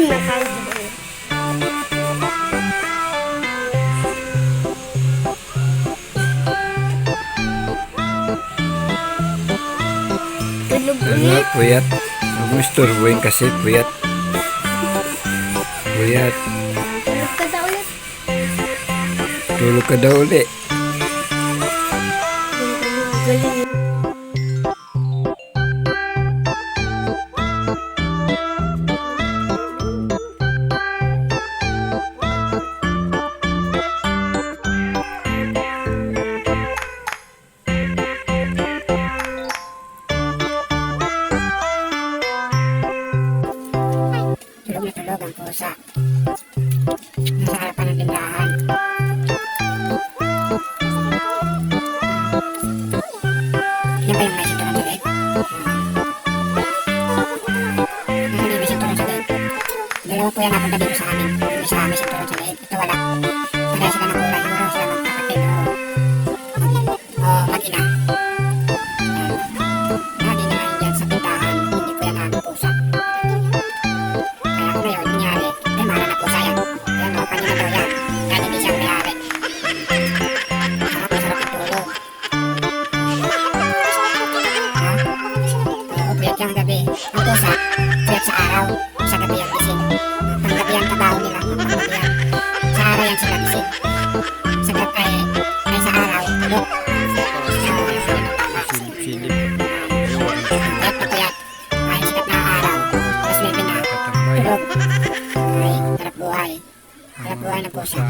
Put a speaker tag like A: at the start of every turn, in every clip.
A: Ano, puyat. Huwag mo isturbuhin kasi, puyat. Puyat. Tulog ka daw ulit.
B: Tulog ang pusa. Nasa harapan ng tindahan. Yan ba yung may sinturon sa leg? Nasaan yung may sinturon sa leg? Dalawa po yan napunta dito sa amin. Yung sa amin sinturon sa leg. Ito wala. Kaya sila ng kulay. Siguro sila magkapatid o mag-ina. Lagi na ngayon dyan sa tindahan. Hindi po yan ang pusa. Ang gabi, ang pusa, puyat sa araw, sa gabi ang gising. Panggabi ang trabaho nila, panggabi yan. Sa araw yan sila gising. Sa gabi ay sa araw, tulog.
A: Silip.
B: Puyat na puyat, ay sikat na araw, alas 9 na, tulog. Ay, harap buhay. Harap buhay ng pusa.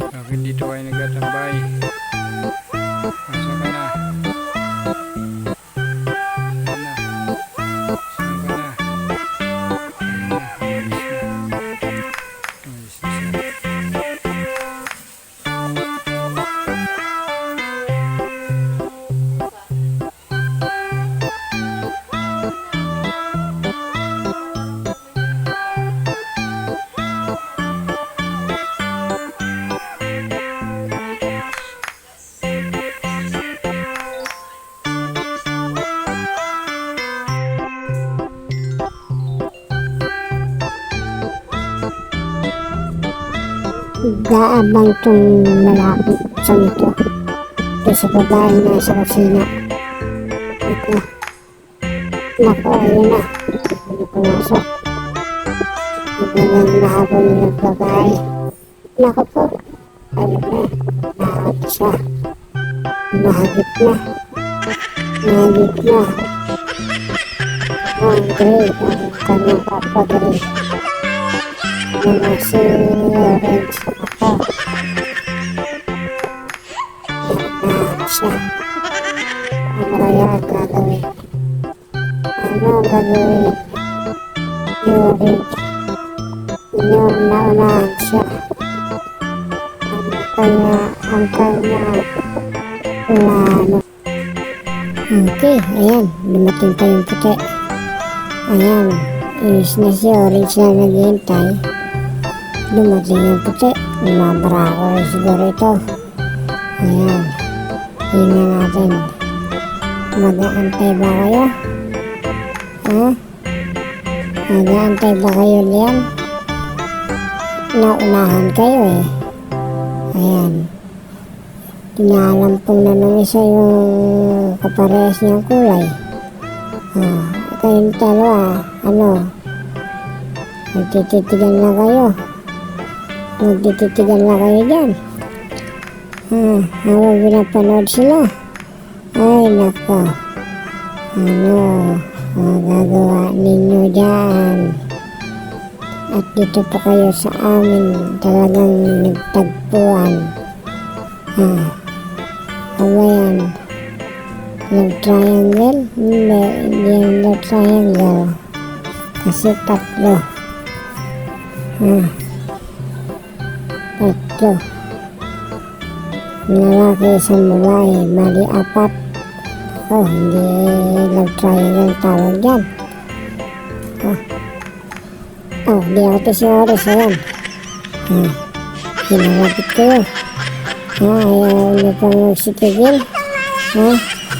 A: Bakit dito ay nagtatambay? Asa ka na?
B: Gaabang itong lalaki sa nito. Ito sa babae na sa kusina. Naku, ayun na. Hindi pumasok. Magalang nahabol ng babae. Naku po. Ayun na. Nahagip siya. Nahagip na. Nahagip na. Ang great. Ang kanyang kapag-great. Si Orange ako. Siya. Ano kaya ang gagawin? Ano ang gagawin? Orange. Yung naunahan siya. Ano kaya ang kanya plano? Okay, ayan. Dumating pa yung puti. Ayan. Inis na si Orange na naghihintay. Dumating yung puti. Mabarako rin siguro ito. Ayan. Tingnan natin. Mag-aantay ba kayo? Ha? Mag-aantay ba kayo liyan? Naunahan kayo eh. Ayan. Tinalampong na nung isa yung kaparehas niyang kulay. Kayong dalawa, ano? Magtititigan na kayo. Magtititigan na kayo dyan. Habang pinapanood sila. Ay, nako. Ano magagawa ninyo dyan? At dito po kayo sa amin talagang nagtagpuan. Ano yan? Love triangle? Hindi yung love triangle. Kasi tatlo. Tatlo. Lalaki isang babae, bali apat. Hindi love triangle tawag dyan. Di ako to si Oris, ayan. Hinalapit kayo. Ayaw nyo pang magsitigil.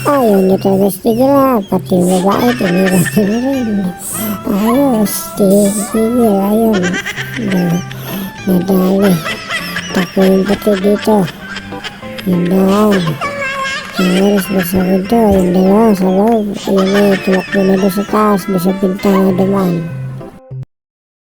B: Ayaw niya talaga tigil ha. Pati yung babae, tinira niya rin. Ayos, tigil, ayun. Nadali. Takbo yung pati dito. Yung daan. Oras ba sa window, yung dalawa sa loob. Yun eh, tulak mo na doon sa taas, doon sa pintana dumaan.